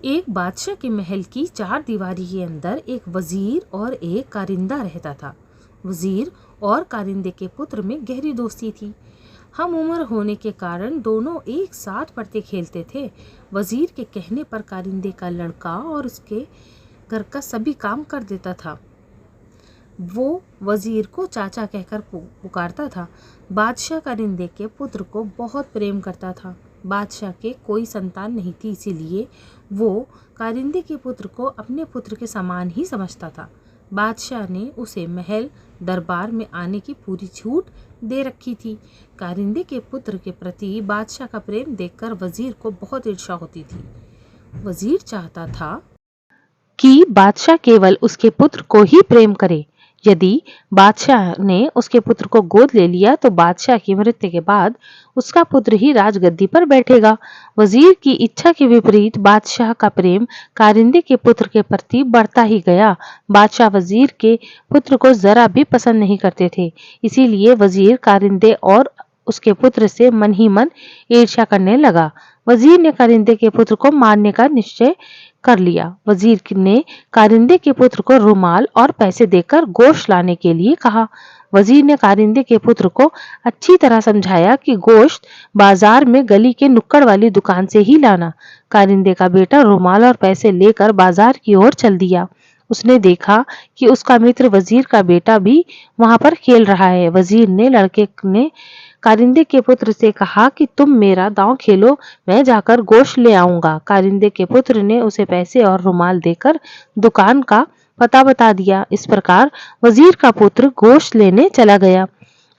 एक बादशाह के महल की चार दीवारी के अंदर एक वजीर और एक कारिंदा रहता था। वजीर और कारिंदे के पुत्र में गहरी दोस्ती थी। हम उम्र होने के कारण दोनों एक साथ पढ़ते खेलते थे। वजीर के कहने पर कारिंदे का लड़का और उसके घर का सभी काम कर देता था। वो वजीर को चाचा कहकर पुकारता था। बादशाह कारिंदे के पुत्र को बहुत प्रेम करता था। बादशाह के कोई संतान नहीं थी, इसीलिए वो कारिंदे के पुत्र को अपने पुत्र के समान ही समझता था। बादशाह ने उसे महल दरबार में आने की पूरी छूट दे रखी थी। कारिंदे के पुत्र के प्रति बादशाह का प्रेम देखकर वजीर को बहुत ईर्ष्या होती थी। वजीर चाहता था कि बादशाह केवल उसके पुत्र को ही प्रेम करे। यदि बादशाह ने उसके पुत्र को गोद ले लिया तो बादशाह की मृत्यु के बाद उसका पुत्र ही राजगद्दी पर बैठेगा। वजीर की इच्छा के विपरीत बादशाह का प्रेम कारिंदे के पुत्र के प्रति बढ़ता ही गया। बादशाह वजीर के पुत्र को जरा भी पसंद नहीं करते थे, इसीलिए वजीर कारिंदे और उसके पुत्र से मन ही मन ईर्ष्या करने लगा। वजीर ने कारिंदे के पुत्र को मारने का निश्चय कर लिया। वजीर ने कारिंदे के पुत्र को रुमाल और पैसे देकर गोश्त लाने के लिए कहा। वजीर ने कारिंदे के पुत्र को अच्छी तरह समझाया कि गोश्त बाजार में गली के नुक्कड़ वाली दुकान से ही लाना। कारिंदे का बेटा रुमाल और पैसे लेकर बाजार की ओर चल दिया। उसने देखा कि उसका मित्र वजीर का बेटा भी वहां पर खेल रहा है। वजीर ने लड़के ने कारिंदे के पुत्र से कहा कि तुम मेरा दांव खेलो, मैं जाकर गोश्त ले आऊंगा। कारिंदे के पुत्र ने उसे पैसे और रुमाल देकर दुकान का पता बता दिया। इस प्रकार वजीर का पुत्र गोश्त लेने चला गया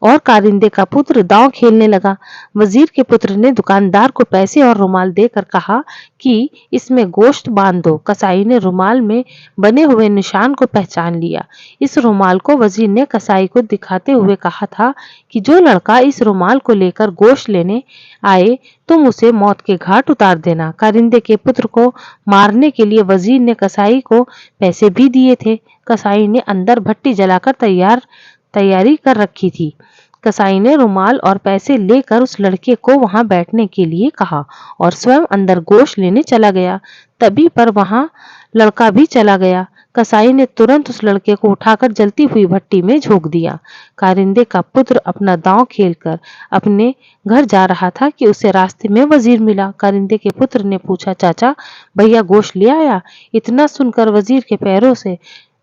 और कारिंदे का पुत्र दांव खेलने लगा। वजीर के पुत्र ने दुकानदार को पैसे और रुमाल देकर कहा कि इसमें गोश्त बांध दो। कसाई ने रुमाल में बने हुए निशान को पहचान लिया। इस रुमाल को वजीर ने कसाई को दिखाते हुए कहा था कि जो लड़का इस रुमाल को लेकर गोश्त लेने आए तुम उसे मौत के घाट उतार देना। कारिंदे के पुत्र को मारने के लिए वजीर ने कसाई को पैसे भी दिए थे। कसाई ने अंदर भट्टी जलाकर तैयारी कर रखी थी। कसाई ने रुमाल और पैसे लेकर उस लड़के को वहां बैठने के लिए कहा और स्वयं अंदर गोश्त लेने चला गया। तभी पर वहां लड़का भी चला गया। कसाई ने तुरंत उस लड़के को उठाकर जलती हुई भट्टी में झोंक दिया। कारिंदे का पुत्र अपना दांव खेलकर अपने घर जा रहा था कि उसे रास्ते में वजीर मिला। कारिंदे के पुत्र ने पूछा, चाचा भैया गोश्त ले आया? इतना सुनकर वजीर के पैरों से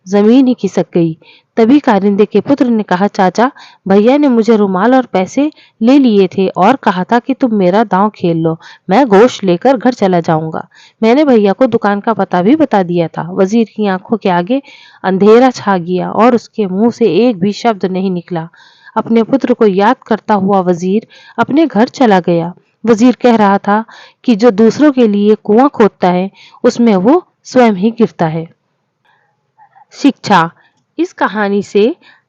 जमीन ही खिसक गई। तभी कारिंदे के पुत्र ने कहा, चाचा भैया ने मुझे रुमाल और पैसे ले लिए थे और कहा था कि तुम मेरा दांव खेल लो, मैं गोश्त लेकर घर चला जाऊंगा। मैंने भैया को दुकान का पता भी बता दिया था। वजीर की आंखों के आगे अंधेरा छा गया और उसके मुंह से एक भी शब्द नहीं निकला। अपने पुत्र को याद करता हुआ वजीर अपने घर चला गया। वजीर कह रहा था कि जो दूसरों के लिए कुआं खोदता है उसमें वो स्वयं ही गिरता है। शिक्षा। इस कहानी से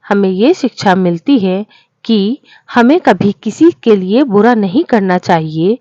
हमें ये शिक्षा मिलती है कि हमें कभी किसी के लिए बुरा नहीं करना चाहिए।